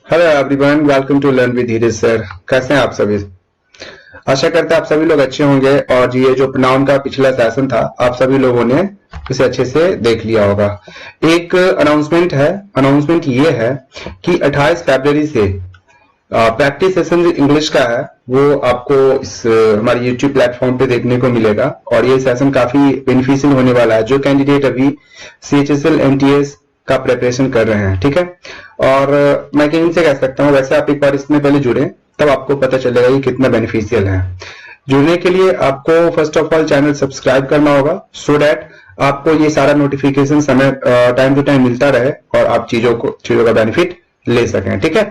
Hello everyone, welcome to learn with Dheeraj sir. कैसे हैं आप सभी? आशा करते हैं आप सभी लोग अच्छे होंगे। और ये जो प्रोनाउन का पिछला सेशन था, आप सभी लोगों ने इसे अच्छे से देख लिया होगा। एक अनाउंसमेंट है। अनाउंसमेंट ये है कि 28 फरवरी से प्रैक्टिस सेशन इंग्लिश का है, वो आपको इस हमारे यूट्यूब प्लेटफॉर्म पे देखने को मिलेगा। और ये सेशन काफी बेनिफिशियल होने वाला है जो कैंडिडेट अभी CHSL MTS का प्रिपरेशन कर रहे हैं। ठीक है, और मैं कहीं से कह सकता हूँ, वैसे आप एक बार इसमें पहले जुड़े तब आपको पता चलेगा ये कितना बेनिफिशियल है। जुड़ने के लिए आपको first of all channel subscribe करना होगा, सो दैट आपको ये सारा नोटिफिकेशन समय टाइम टू टाइम मिलता रहे और आप चीजों का बेनिफिट ले सकें। ठीक है,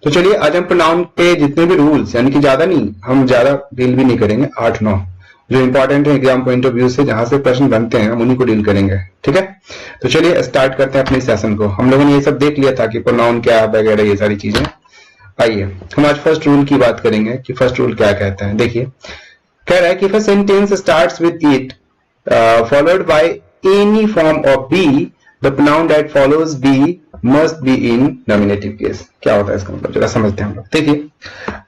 तो चलिए आज हम प्रोनाउन पे जितने भी रूल्स, यानी कि ज्यादा नहीं, हम ज्यादा डील भी नहीं करेंगे, 8-9 जो इंपॉर्टेंट है एग्जाम पॉइंट ऑफ व्यू से, जहां से प्रश्न बनते हैं हम उन्हीं को डील करेंगे। ठीक है, तो चलिए स्टार्ट करते हैं अपने सेशन को। हम लोगों ने ये सब देख लिया था कि प्रोनाउन क्या है वगैरह, ये सारी चीजें। आइए हम आज फर्स्ट रूल की बात करेंगे कि फर्स्ट रूल क्या कहता है। देखिए, कह रहा है कि first sentence starts with it followed by any form of be, the pronoun that follows be must be in nominative case. क्या होता है इसका मतलब, जरा समझते हैं हम लोग। देखिए,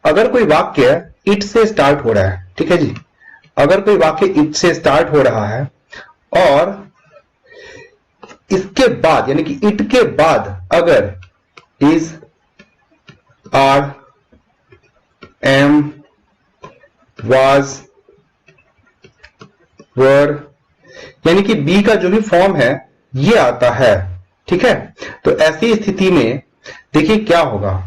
अगर कोई वाक्य इट से स्टार्ट हो रहा है, ठीक है जी, अगर कोई वाक्य इट से स्टार्ट हो रहा है और इसके बाद यानी कि इट के बाद अगर इज, आर, एम, वाज, वर, यानी कि बी का जो भी फॉर्म है ये आता है। ठीक है, तो ऐसी स्थिति में देखिए क्या होगा,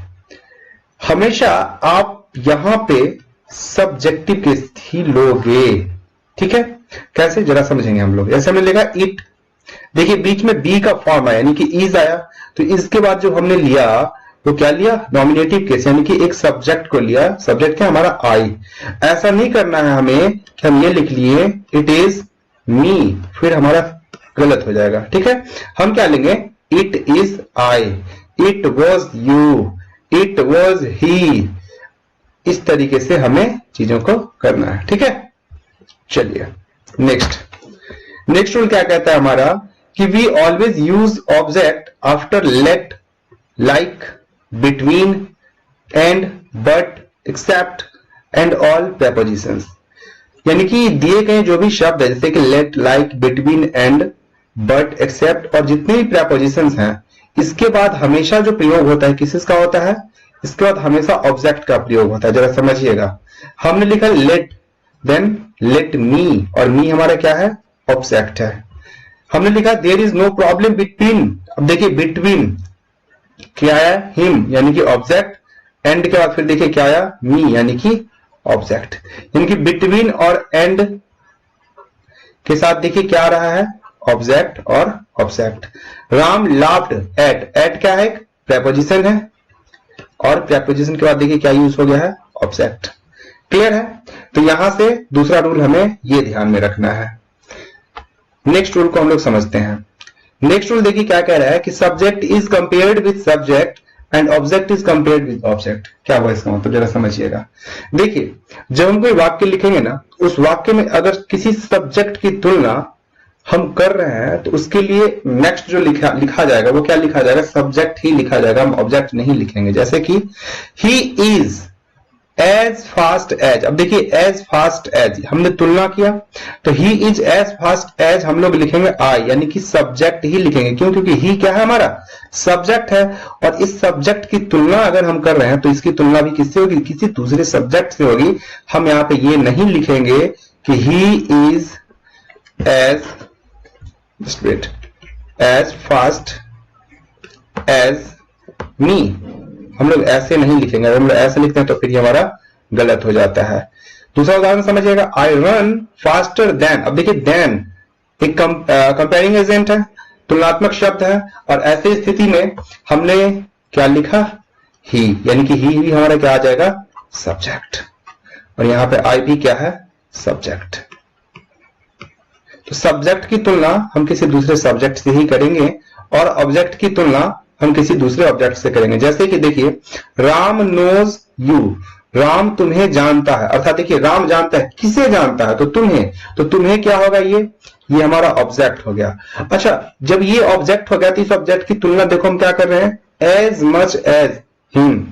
हमेशा आप यहां पे सब्जेक्टिव केस ही लोगे। ठीक है, कैसे जरा समझेंगे हम लोग। ऐसे मिलेगा इट, देखिए बीच में बी का फॉर्म आया यानी कि इज आया, तो इसके बाद जो हमने लिया वो क्या लिया, नॉमिनेटिव केस, यानी कि एक सब्जेक्ट को लिया। सब्जेक्ट क्या हमारा, आई। ऐसा नहीं करना है हमें कि हम ये लिख लिए इट इज मी, फिर हमारा गलत हो जाएगा। ठीक है, हम क्या लेंगे, it is I, it was you, it was he. इस तरीके से हमें चीजों को करना है। ठीक है, चलिए नेक्स्ट रूल क्या कहता है हमारा, कि we always use object after let, like, between, and, but, except and all prepositions. यानी कि दिए गए जो भी शब्द है, जैसे कि let, like, between, and, but, except और जितने भी प्रेपोजिशंस हैं, इसके बाद हमेशा जो प्रयोग होता है किसका होता है, इसके बाद हमेशा ऑब्जेक्ट का प्रयोग होता है। जरा समझिएगा, हमने लिखा लेट, देन लेट मी, और मी हमारा क्या है, ऑब्जेक्ट है। हमने लिखा there is no problem between, अब देखिए बिटवीन क्या आया, हिम यानी कि ऑब्जेक्ट, एंड के बाद फिर देखिए क्या आया, मी यानी कि ऑब्जेक्ट। यानी कि बिटवीन और एंड के साथ देखिए क्या आ रहा है, ऑब्जेक्ट और object. Ram laughed at, at क्या है, प्रेपोजिशन है, और प्रेपोजिशन के बाद देखिए क्या यूज हो गया है, ऑब्जेक्ट। क्लियर है, तो यहां से दूसरा रूल हमें ये ध्यान में रखना है। नेक्स्ट रूल को हम लोग समझते हैं। नेक्स्ट रूल देखिए क्या कह रहा है कि subject is compared with subject and object is compared with object. क्या हुआ इसका मतलब, जरा समझिएगा। देखिए, जब हम कोई वाक्य लिखेंगे ना, उस वाक्य में अगर किसी सब्जेक्ट की तुलना हम कर रहे हैं तो उसके लिए नेक्स्ट जो लिखा जाएगा वो क्या लिखा जाएगा, सब्जेक्ट ही लिखा जाएगा, हम ऑब्जेक्ट नहीं लिखेंगे। जैसे कि he is as fast as, अब देखिए एज फास्ट एज हमने तुलना किया, तो he is as fast as हम लोग लिखेंगे आई, यानी कि सब्जेक्ट ही लिखेंगे। क्यों, क्योंकि ही क्या है, हमारा सब्जेक्ट है, और इस सब्जेक्ट की तुलना अगर हम कर रहे हैं तो इसकी तुलना भी किससे होगी, किसी दूसरे सब्जेक्ट से होगी। हम यहां पे ये नहीं लिखेंगे कि he is as, just wait, as fast as me, हम लोग ऐसे नहीं लिखेंगे। अगर हम लोग ऐसे लिखते हैं तो फिर ये हमारा गलत हो जाता है। दूसरा उदाहरण समझिएगा, आई रन फास्टर देन, अब देखिए देन एक कंपेयरिंग एजेंट है, तुलनात्मक शब्द है, और ऐसी स्थिति में हमने क्या लिखा, ही, यानी कि ही हमारा क्या आ जाएगा, सब्जेक्ट, और यहां पे आई भी क्या है, सब्जेक्ट। तो सब्जेक्ट की तुलना हम किसी दूसरे सब्जेक्ट से ही करेंगे, और ऑब्जेक्ट की तुलना हम किसी दूसरे ऑब्जेक्ट से करेंगे। जैसे कि देखिए, राम नोज यू, राम तुम्हें जानता है, अर्थात देखिए राम जानता है, किसे जानता है, तो तुम्हें, तो तुम्हें क्या होगा, ये हमारा ऑब्जेक्ट हो गया। अच्छा, जब ये ऑब्जेक्ट हो गया तो इस ऑब्जेक्ट की तुलना देखो हम क्या कर रहे हैं, as much as, him.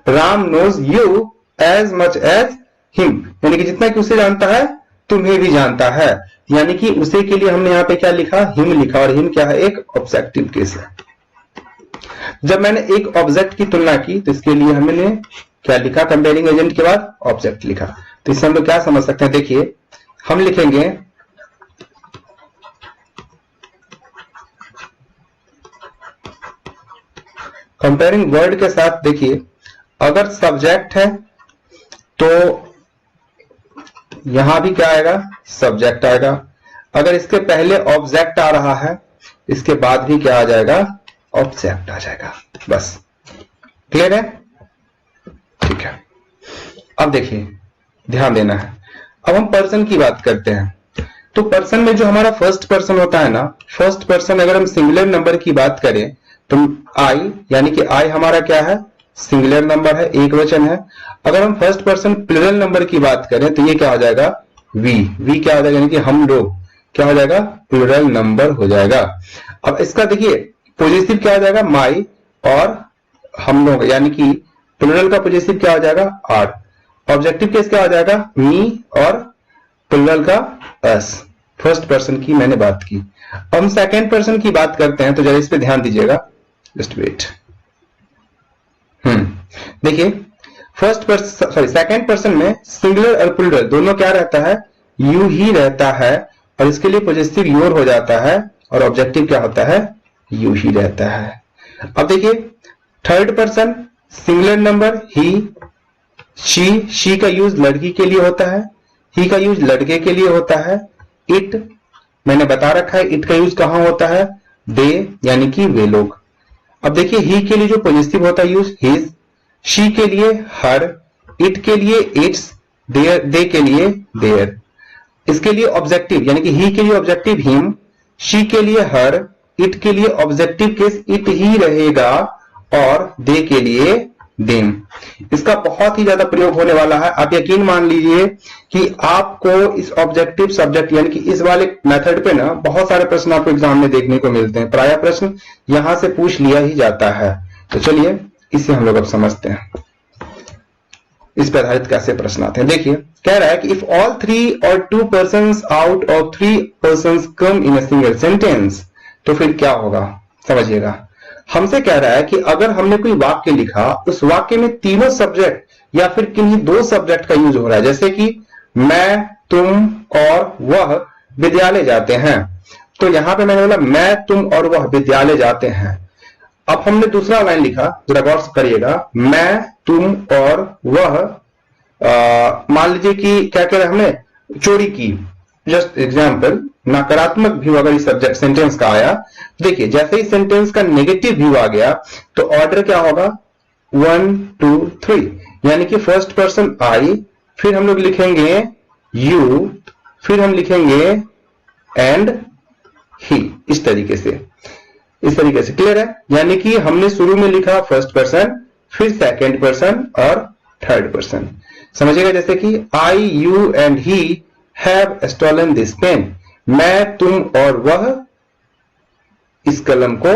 Ram knows you as much as him, यानी कि जितना कि उसे जानता है तुम्हें भी जानता है। यानी कि उसे के लिए हमने यहां पे क्या लिखा, हिम लिखा, और हिम क्या है, एक ऑब्जेक्टिव केस है। जब मैंने एक ऑब्जेक्ट की तुलना की तो इसके लिए हमने क्या लिखा, कंपेयरिंग एजेंट के बाद ऑब्जेक्ट लिखा। तो इससे हम लोग क्या समझ सकते हैं, देखिए हम लिखेंगे कंपेयरिंग वर्ड के साथ। देखिए अगर सब्जेक्ट है तो यहां भी क्या आएगा, सब्जेक्ट आएगा। अगर इसके पहले ऑब्जेक्ट आ रहा है, इसके बाद भी क्या आ जाएगा, ऑब्जेक्ट आ जाएगा। बस क्लियर है, ठीक है। अब देखिए ध्यान देना है, अब हम पर्सन की बात करते हैं। तो पर्सन में जो हमारा फर्स्ट पर्सन होता है ना, फर्स्ट पर्सन अगर हम सिंगुलर नंबर की बात करें तो आई, यानी कि आई हमारा क्या है, सिंगुलर नंबर है, एक वचन है। अगर हम फर्स्ट पर्सन प्लूरल नंबर की बात करें तो ये क्या हो जाएगा, वी। वी क्या हो जाएगा, यानी कि हम लोग, क्या हो जाएगा, प्लूरल नंबर हो जाएगा। अब इसका देखिए पॉजिटिव क्या हो जाएगा, माई और हम लोग, यानी कि प्लूरल का पॉजिटिव क्या हो जाएगा, आर। ऑब्जेक्टिव केस क्या हो जाएगा, मी, और प्लूरल का अस। फर्स्ट पर्सन की मैंने बात की। अब हम सेकेंड पर्सन की बात करते हैं, तो जरा इस पे ध्यान दीजिएगा, जस्ट वेट। देखिए first person, sorry second person में सिंगुलर और प्लूरल दोनों क्या रहता है, यू ही रहता है, और इसके लिए पॉजिटिव योर हो जाता है, और ऑब्जेक्टिव क्या होता है, यू ही रहता है। अब देखिए third person singular number he, she का यूज लड़की के लिए होता है, ही का यूज लड़के के लिए होता है। इट मैंने बता रखा है, इट का यूज कहां होता है, दे, यानी कि वे लोग। अब देखिए ही के लिए जो पॉजिटिव होता है यूज हिज, शी के लिए हर, इट के लिए इट्स, देयर, दे के लिए देयर। इसके लिए ऑब्जेक्टिव, यानी कि ही के लिए ऑब्जेक्टिव हिम, शी के लिए हर, इट के लिए ऑब्जेक्टिव केस इट ही रहेगा, और दे के लिए देम। इसका बहुत ही ज्यादा प्रयोग होने वाला है। आप यकीन मान लीजिए कि आपको इस ऑब्जेक्टिव सब्जेक्ट, यानी कि इस वाले मेथड पे ना बहुत सारे प्रश्न आपको एग्जाम में देखने को मिलते हैं। प्राय प्रश्न यहां से पूछ लिया ही जाता है। तो चलिए इसे हम लोग अब समझते हैं, इस पर आधारित कैसे प्रश्न आते हैं। देखिए कह रहा है कि if all three or two person out of three person come in a single sentence, तो फिर क्या होगा, समझिएगा। हमसे कह रहा है कि अगर हमने कोई वाक्य लिखा, उस वाक्य में तीनों सब्जेक्ट या फिर किन्हीं दो सब्जेक्ट का यूज हो रहा है, जैसे कि मैं, तुम और वह विद्यालय जाते हैं। तो यहां पे मैंने बोला मैं, तुम और वह विद्यालय जाते हैं। अब हमने दूसरा लाइन लिखा, जरा गौर से करिएगा, मैं, तुम और वह, मान लीजिए कि क्या कह रहे हमने, चोरी की। जस्ट एग्जाम्पल, नकारात्मक व्यू अगर इस सब्जेक्ट सेंटेंस का आया, देखिए जैसे ही सेंटेंस का नेगेटिव व्यू आ गया तो ऑर्डर क्या होगा, 1 2 3, यानी कि फर्स्ट पर्सन आई, फिर हम लोग लिखेंगे यू, फिर हम लिखेंगे एंड ही, इस तरीके से क्लियर है। यानी कि हमने शुरू में लिखा फर्स्ट पर्सन, फिर सेकेंड पर्सन और थर्ड पर्सन। समझिएगा, जैसे कि I, you and he have stolen this pen, मैं, तुम और वह इस कलम को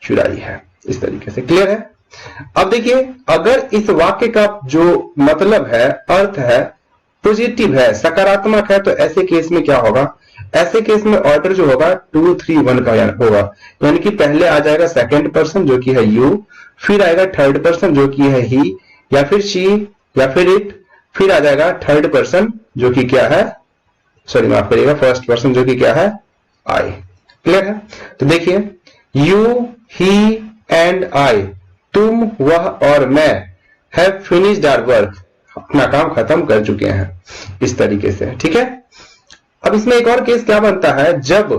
चुराई है, इस तरीके से। क्लियर है। अब देखिए अगर इस वाक्य का जो मतलब है, अर्थ है, पॉजिटिव है, सकारात्मक है, तो ऐसे केस में क्या होगा, ऐसे केस में ऑर्डर जो होगा 2 3 1 का होगा। यानी कि पहले आ जाएगा सेकंड पर्सन जो कि है यू, फिर आएगा थर्ड पर्सन जो कि है ही या फिर शी या फिर इट, फिर आ जाएगा थर्ड पर्सन जो कि क्या है, सॉरी माफ करिएगा, फर्स्ट पर्सन जो कि क्या है, आई। क्लियर है। तो देखिए यू, ही एंड आई, तुम, वह और मैं, हैव फिनिश्ड आवर वर्क, अपना काम खत्म कर चुके हैं, इस तरीके से। ठीक है। अब इसमें एक और केस क्या बनता है, जब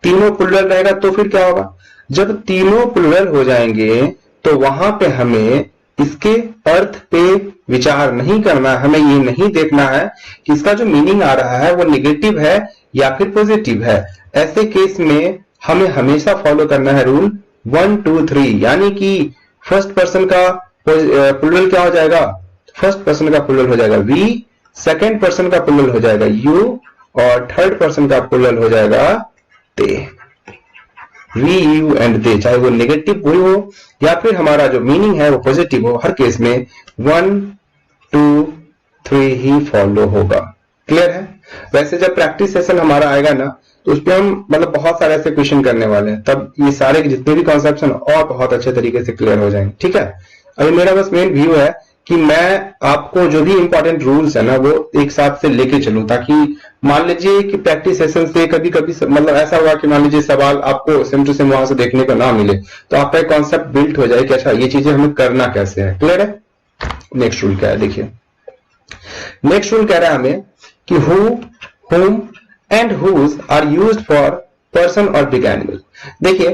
तीनों प्लूरल रहेगा तो फिर क्या होगा, जब तीनों प्लूरल हो जाएंगे तो वहां पे हमें इसके अर्थ पे विचार नहीं करना, हमें ये नहीं देखना है कि इसका जो मीनिंग आ रहा है वो नेगेटिव है या फिर पॉजिटिव है। ऐसे केस में हमें हमेशा फॉलो करना है रूल 1 2 3, यानी कि फर्स्ट पर्सन का प्लूरल क्या हो जाएगा, फर्स्ट पर्सन का प्लूरल हो जाएगा वी, सेकेंड पर्सन का प्लूरल हो जाएगा यू और थर्ड पर्सन का प्लूरल हो जाएगा ते। वी, यू एंड दे, चाहे वो नेगेटिव कोई हो या फिर हमारा जो मीनिंग है वो पॉजिटिव हो, हर केस में 1 2 3 ही फॉलो होगा। क्लियर है? वैसे जब प्रैक्टिस सेशन हमारा आएगा ना तो उस पर हम मतलब बहुत सारे ऐसे क्वेश्चन करने वाले हैं, तब ये सारे जितने भी कॉन्सेप्ट हैं और बहुत अच्छे तरीके से क्लियर हो जाएंगे। ठीक है, अभी मेरा बस मेन व्यू है कि मैं आपको जो भी इंपॉर्टेंट रूल्स है ना वो एक साथ से लेके चलूं, ताकि मान लीजिए कि प्रैक्टिस सेशन से कभी कभी मतलब ऐसा हुआ कि मान लीजिए सवाल आपको सेम टू सेम वहां से देखने को ना मिले, तो आपका एक कॉन्सेप्ट बिल्ट हो जाए कि अच्छा ये चीजें हमें करना कैसे है। क्लियर है? नेक्स्ट रूल क्या है देखिए, नेक्स्ट रूल कह रहा है हमें कि who, whom and whose are used for person और बिग एनिमल। देखिए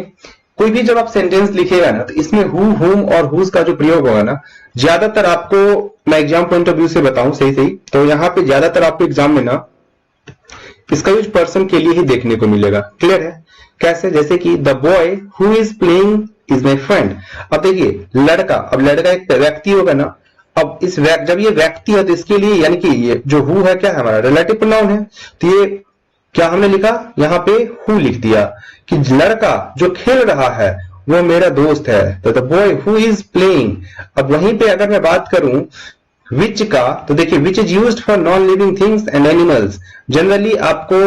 कोई भी जब आप सेंटेंस लिखेगा ना तो इसमें हु, whom और whose का जो प्रयोग होगा ना, ज्यादातर आपको मैं एग्जाम पॉइंट ऑफ व्यू से बताऊं सही सही तो यहाँ पे ज्यादातर आपको एग्जाम में ना इसका यूज पर्सन के लिए ही देखने को मिलेगा। क्लियर है? कैसे? जैसे कि the boy who is playing is my friend. अब देखिए लड़का, अब लड़का एक व्यक्ति होगा ना, अब इस जब ये व्यक्ति है तो इसके लिए यानी कि ये जो हु है क्या है हमारा रिलेटिव प्रोनाउन है, तो ये क्या हमने लिखा यहाँ पे हु लिख दिया कि लड़का जो खेल रहा है वो मेरा दोस्त है, तो the boy who is playing. अब वहीं पे अगर मैं बात करूं विच का, तो देखिए which is used for non living things and animals. Generally आपको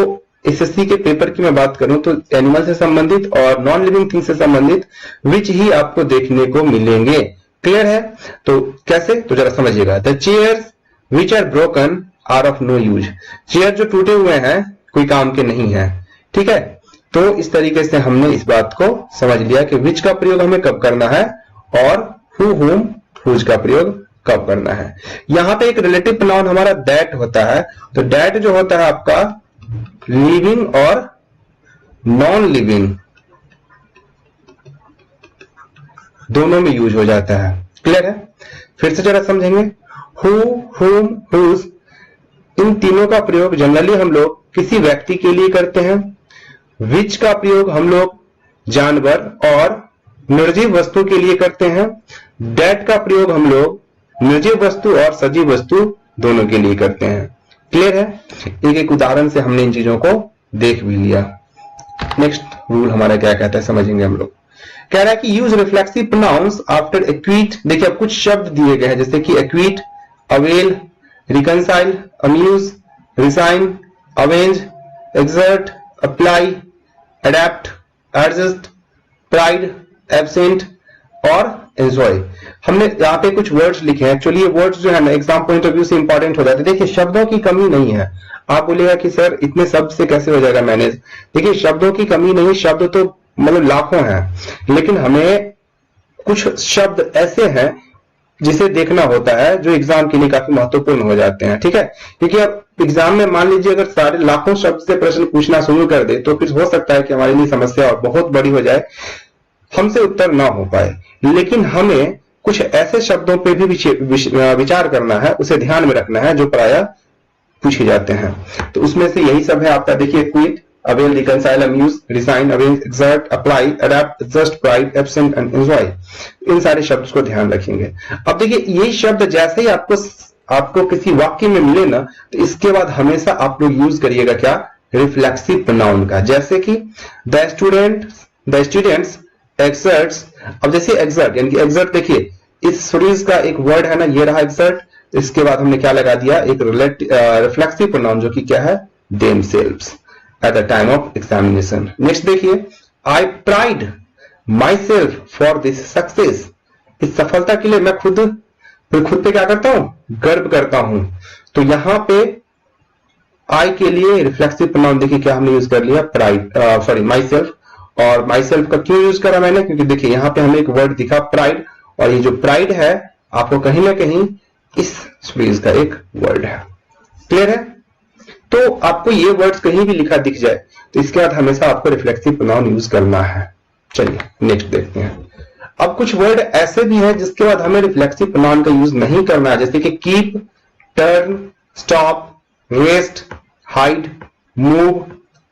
एसएससी के पेपर की मैं बात करूं तो एनिमल से संबंधित और नॉन लिविंग थिंग्स से संबंधित विच ही आपको देखने को मिलेंगे। क्लियर है? तो कैसे? तो जरा समझिएगा। The chairs which are broken are of no use. Chair जो टूटे हुए हैं कोई काम के नहीं है। ठीक है, तो इस तरीके से हमने इस बात को समझ लिया कि विच का प्रयोग हमें कब करना है और हु, whom, whose का प्रयोग कब करना है। यहां पे एक रिलेटिव प्रोनाउन हमारा दैट होता है, तो दैट जो होता है आपका लिविंग और नॉन लिविंग दोनों में यूज हो जाता है। क्लियर है? फिर से जरा समझेंगे। हु, whom, whose, इन तीनों का प्रयोग जनरली हम लोग किसी व्यक्ति के लिए करते हैं। विच का प्रयोग हम लोग जानवर और निर्जीव वस्तु के लिए करते हैं। डेट का प्रयोग हम लोग निर्जीव वस्तु और सजीव वस्तु दोनों के लिए करते हैं। क्लियर है? एक एक उदाहरण से हमने इन चीजों को देख भी लिया। नेक्स्ट रूल हमारा क्या कहता है समझेंगे हम लोग। कह रहा है कि use reflexive pronouns after acquit. देखिए अब कुछ शब्द दिए गए हैं जैसे कि acquit, avail, reconcile, amuse, resign, avenge, exert, apply, adapt, adjust, pride, absent और एंजॉय। हमने यहाँ पे कुछ वर्ड्स लिखे हैं। एक्चुअली ये वर्ड्स जो है ना एग्जाम पॉइंट ऑफ व्यू से इंपॉर्टेंट हो जाते हैं। देखिए शब्दों की कमी नहीं है। आप बोलेगा कि सर इतने शब्द से कैसे हो जाएगा मैनेज। देखिए शब्दों की कमी नहीं, शब्द तो मतलब लाखों हैं, लेकिन हमें कुछ शब्द ऐसे हैं जिसे देखना होता है जो एग्जाम के लिए काफी महत्वपूर्ण हो जाते हैं। ठीक है, क्योंकि अब एग्जाम में मान लीजिए अगर सारे लाखों शब्द से प्रश्न पूछना शुरू कर दे तो फिर हो सकता है कि हमारे लिए समस्या और बहुत बड़ी हो जाए, हमसे उत्तर ना हो पाए। लेकिन हमें कुछ ऐसे शब्दों पे भी विचार करना है, उसे ध्यान में रखना है जो प्रायः पूछे जाते हैं। तो उसमें से यही सब है आपका। देखिए quit, avail, reconcile, amuse, resign, avenge, exert, apply, adapt, adjust, pride, absent and enjoy. इन सारे शब्द को ध्यान रखेंगे। अब देखिए ये शब्द जैसे ही आपको किसी वाक्य में मिले ना तो इसके बाद हमेशा आप लोग यूज करिएगा क्या, रिफ्लेक्सिव प्रोनाउन का। जैसे कि द स्टूडेंट्स एक्सर्ट्स। अब जैसे एक्सर्ट यानी कि एक्सर्ट, देखिए इस सीरीज का एक वर्ड है ना, ये रहा एक्सर्ट। इसके बाद हमने क्या लगा दिया, एक रिफ्लेक्सिव प्रोनाउन जो कि क्या है, themselves at the time of examination. Next देखिए, I pride myself for this success. इस सफलता के लिए मैं खुद पे क्या करता हूं, गर्व करता हूं। तो यहां पे आई के लिए रिफ्लेक्सिव प्रोनाउन देखिए क्या हमने यूज कर लिया, प्राइड, सॉरी माई सेल्फ। और माई सेल्फ का क्यों यूज करा मैंने, क्योंकि देखिए यहां पे हमें एक वर्ड दिखा प्राइड, और ये जो प्राइड है आपको कहीं ना कहीं इस फ्रेज का एक वर्ड है। क्लियर है? तो आपको ये वर्ड्स कहीं भी लिखा दिख जाए तो इसके बाद हमेशा आपको रिफ्लेक्सिव प्रोनाउन यूज करना है। चलिए नेक्स्ट देखते हैं। अब कुछ वर्ड ऐसे भी हैं जिसके बाद हमें रिफ्लेक्सिव प्रोनाउन का यूज नहीं करना है, जैसे कि keep, turn, stop, rest, hide, move,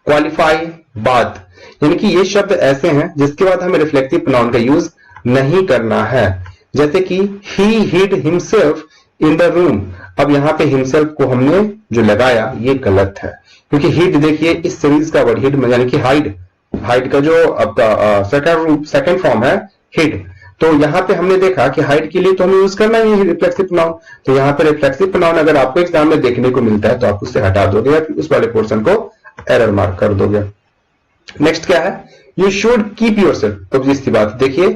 qualify, बात। यानी कि ये शब्द ऐसे हैं जिसके बाद हमें रिफ्लेक्सिव प्रोनाउन का यूज नहीं करना है। जैसे कि he hid himself in the room। अब यहां पे himself को हमने जो लगाया ये गलत है, क्योंकि hid देखिए इस सीरीज का वर्ड hid यानी कि हाइड हाइट का जो आपका सेकंड फॉर्म है हिड। तो यहाँ पे हमने देखा कि हाइड के लिए तो हमें यूज करना ही है रिफ्लेक्सिव प्रोनाउन। तो यहाँ पे रिफ्लेक्सिव प्रोनाउन अगर आपको एग्जाम में देखने को मिलता है तो आप उससे हटा दोगे या फिर उस वाले पोर्शन को एरर मार्क कर दोगे। नेक्स्ट क्या है, यू शुड कीप योरसेल्फ। तो जिसकी बात देखिए,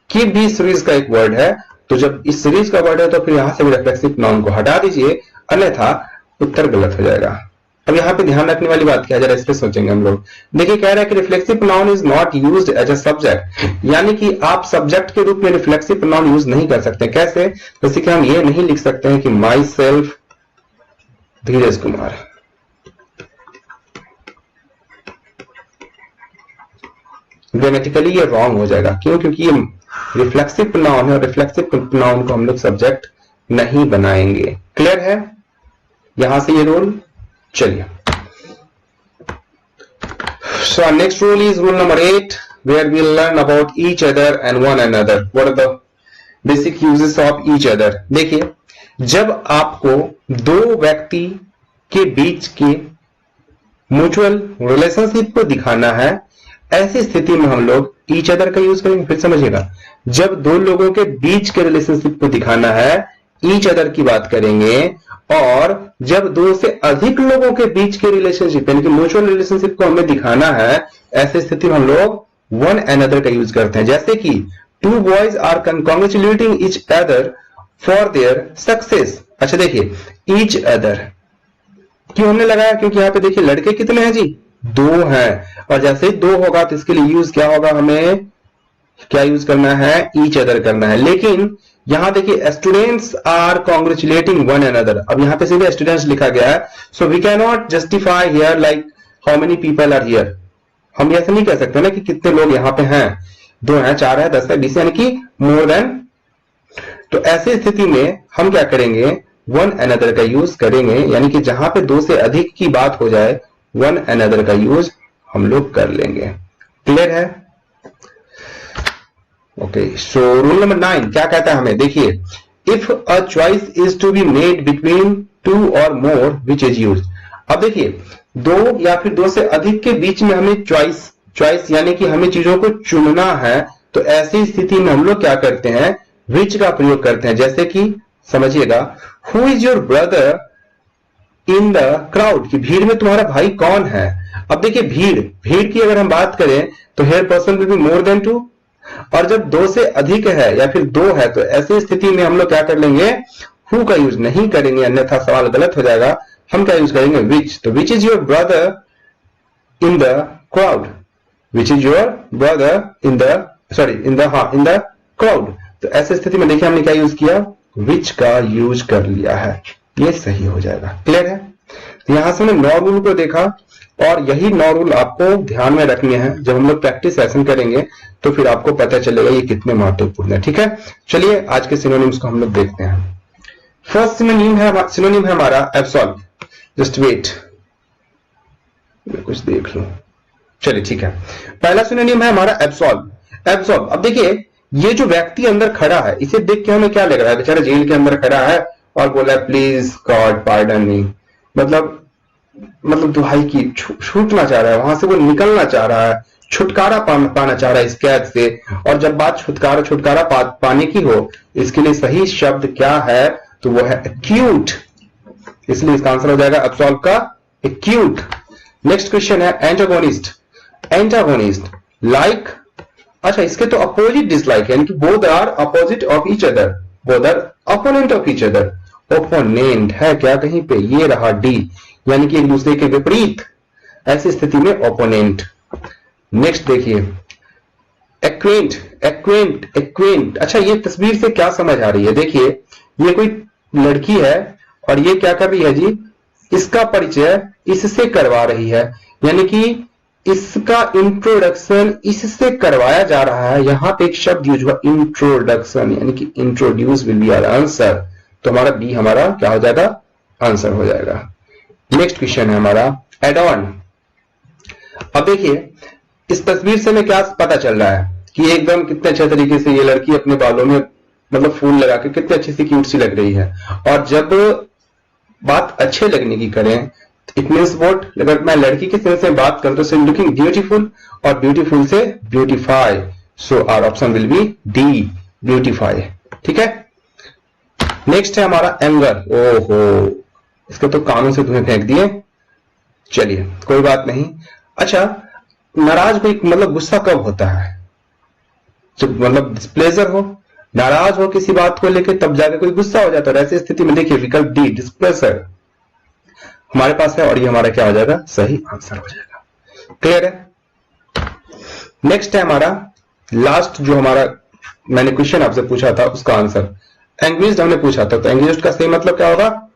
कीप भी सीरीज का एक वर्ड है, तो जब इस सीरीज का वर्ड है तो फिर यहां से भी रिफ्लेक्सिव प्रोनाउन को हटा दीजिए, अन्यथा उत्तर गलत हो जाएगा। अब यहाँ पे ध्यान रखने वाली बात क्या है, जरा इस पे सोचेंगे हम लोग। देखिए कह रहा है कि reflexive pronoun is not used as a subject, यानी कि आप सब्जेक्ट के रूप में रिफ्लेक्सिव प्रोनाउन यूज नहीं कर सकते। कैसे? जैसे कि हम ये नहीं लिख सकते हैं कि my self Dheeraj Kumar. Grammatically ये रॉन्ग हो जाएगा। क्यों? क्योंकि ये रिफ्लेक्सिव प्रोनाउन है और रिफ्लेक्सिव प्रोनाउन को हम लोग सब्जेक्ट नहीं बनाएंगे। क्लियर है यहां से ये रूल? चलिए, so our next rule is rule number 8, where we'll learn about each other and one another. What are the basic uses of each other? देखिए, जब आपको दो व्यक्ति के बीच के म्यूचुअल रिलेशनशिप को दिखाना है, ऐसी स्थिति में हम लोग ईच अदर का यूज करेंगे। फिर समझिएगा, जब दो लोगों के बीच के रिलेशनशिप को दिखाना है, ईच अदर की बात करेंगे। और जब दो से अधिक लोगों के बीच के रिलेशनशिप यानी कि म्यूचुअल रिलेशनशिप को हमें दिखाना है, ऐसी स्थिति में हम लोग वन अनदर का यूज करते हैं। जैसे कि two boys are congratulating each other for their success. अच्छा देखिए, ईच अदर क्यों हमने लगाया? क्योंकि यहां पे देखिए लड़के कितने हैं जी? दो हैं, और जैसे ही दो होगा तो इसके लिए यूज क्या होगा? हमें क्या यूज करना है? ईच अदर करना है। लेकिन यहां देखिए students are congratulating one another, अब यहां पे सीधे स्टूडेंट्स लिखा गया है। So we can not justify here like how many people are here. हम ऐसा नहीं कह सकते ना कि कितने लोग यहां पे हैं, 2 हैं, 4 है, 10 है, 20 यानी कि मोर देन। तो ऐसी स्थिति में हम क्या करेंगे? वन अनदर का यूज करेंगे, यानी कि जहां पे 2 से अधिक की बात हो जाए, वन अनदर का यूज हम लोग कर लेंगे। क्लियर है? ओके, सो रूल नंबर 9 क्या कहता है हमें? देखिए, if a choice is to be made between 2 or more which is use. अब देखिए, 2 या फिर 2 से अधिक के बीच में हमें चॉइस यानी कि हमें चीजों को चुनना है, तो ऐसी स्थिति में हम लोग क्या करते हैं? विच का प्रयोग करते हैं। जैसे कि समझिएगा, who is your brother in the crowd, कि भीड़ में तुम्हारा भाई कौन है। अब देखिए, भीड़ की अगर हम बात करें तो here person will be more than 2, और जब 2 से अधिक है या फिर 2 है, तो ऐसी स्थिति में हम लोग क्या कर लेंगे? हु का यूज नहीं करेंगे, अन्यथा सवाल गलत हो जाएगा। हम क्या यूज करेंगे? विच। तो which is your brother in the crowd, which is your brother in the crowd. तो ऐसी स्थिति में देखिए हमने क्या यूज किया? विच का यूज कर लिया है, ये सही हो जाएगा। क्लियर है? तो यहां से हमने 9 रूल को देखा, और यही 9 रूल आपको ध्यान में रखने हैं। जब हम लोग प्रैक्टिस सेशन करेंगे तो फिर आपको पता चलेगा ये कितने महत्वपूर्ण है। ठीक है, चलिए आज के सिनोनिम्स को हम लोग देखते हैं। फर्स्ट सिनोनिम है हमारा एब्सॉल्व। जस्ट वेट, मैं कुछ देख लूं। चलिए ठीक है, पहला सिनोनिम है हमारा एब्सॉल्व। अब देखिए, ये जो व्यक्ति अंदर खड़ा है, इसे देख के हमें क्या लग रहा है? बेचारा जेल के अंदर खड़ा है और बोला प्लीज गॉड पार्डन मी, मतलब दुहाई की, छूटना चाह रहा है, वहां से वो निकलना चाह रहा है, छुटकारा पाना चाह रहा है इस कैद से। और जब बात छुटकारा पाने की हो, इसके लिए सही शब्द क्या है? तो वो है एक्यूट। इसलिए इसका आंसर हो जाएगा एब्सॉल्व का एक्यूट। नेक्स्ट क्वेश्चन है एंटागोनिस्ट लाइक। अच्छा, इसके तो अपोजिट डिसलाइक है, यानी कि both are opposite of each other, both are opponent of each other. Opponent है क्या कहीं पे? ये रहा डी, यानी कि एक दूसरे के विपरीत। ऐसी स्थिति में ओपोनेंट। नेक्स्ट देखिए, एक्वेंट। अच्छा, ये तस्वीर से क्या समझ आ रही है? देखिए, ये कोई लड़की है और ये क्या कर रही है जी? इसका परिचय इससे करवा रही है, यानी कि इसका इंट्रोडक्शन इससे करवाया जा रहा है। यहां पे एक शब्द यूज हुआ इंट्रोडक्शन, यानी कि introduce will be our answer. तो हमारा बी हमारा क्या हो जाएगा? आंसर हो जाएगा। नेक्स्ट क्वेश्चन है हमारा एडॉन। अब देखिए, इस तस्वीर से हमें क्या पता चल रहा है कि एकदम कितने अच्छे तरीके से ये लड़की अपने बालों में मतलब फूल लगा के कितनी अच्छी सी क्यूट सी लग रही है। और जब बात अच्छे लगने की करें इट मीन्स व्हाट, अगर मैं लड़की के सेंस में बात करूं तो शी लुकिंग ब्यूटीफुल, और ब्यूटीफुल से beautify, so our option will be D, beautify. ठीक है, नेक्स्ट है हमारा एंगर। ओहो, इसको तो कानों से धुएं फेंक दिए, चलिए कोई बात नहीं। अच्छा, नाराज कोई मतलब गुस्सा कब होता है? जब मतलब डिस्प्लेजर हो, नाराज हो किसी बात को लेकर, तब जाके कोई गुस्सा हो जाता है। ऐसी स्थिति में देखिए विकल्प डी, डिस्प्लेजर हमारे पास है, और ये हमारा क्या हो जाएगा? सही आंसर हो जाएगा। क्लियर है? नेक्स्ट है हमारा लास्ट, जो हमारा मैंने क्वेश्चन आपसे पूछा था उसका आंसर। एंग्विज्ड हमने पूछा था, तो एंग्विज्ड का सही मतलब क्या होगा?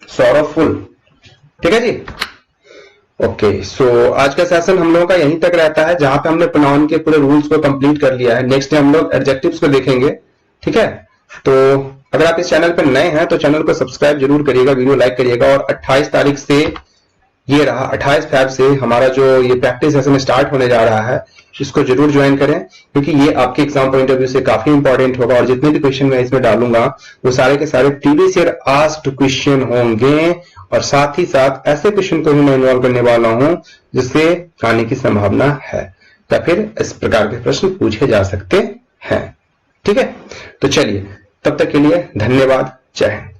सॉरोफुल। ठीक है जी, ओके। सो आज का सेशन हम लोगों का यहीं तक रहता है, जहां पे हमने प्रोनाउन के पूरे रूल्स को कंप्लीट कर लिया है। नेक्स्ट हम लोग एडजेक्टिव्स को देखेंगे। ठीक है, तो अगर आप इस चैनल पर नए हैं तो चैनल को सब्सक्राइब जरूर करिएगा, वीडियो लाइक करिएगा, और 28 तारीख से ये रहा 28 फैब से हमारा जो ये प्रैक्टिस सेशन स्टार्ट होने जा रहा है, इसको जरूर ज्वाइन करें, क्योंकि ये आपके एग्जाम पॉइंट ऑफ व्यू से काफी इंपॉर्टेंट होगा। और जितने भी क्वेश्चन मैं इसमें डालूंगा वो सारे के सारे प्रीवियस ईयर आस्क्ड क्वेश्चन होंगे, और साथ ही साथ ऐसे क्वेश्चन को भी मैं इन्वॉल्व करने वाला हूं जिससे आने की संभावना है, या फिर इस प्रकार के प्रश्न पूछे जा सकते हैं। ठीक है, तो चलिए तब तक के लिए धन्यवाद, जय हिंद।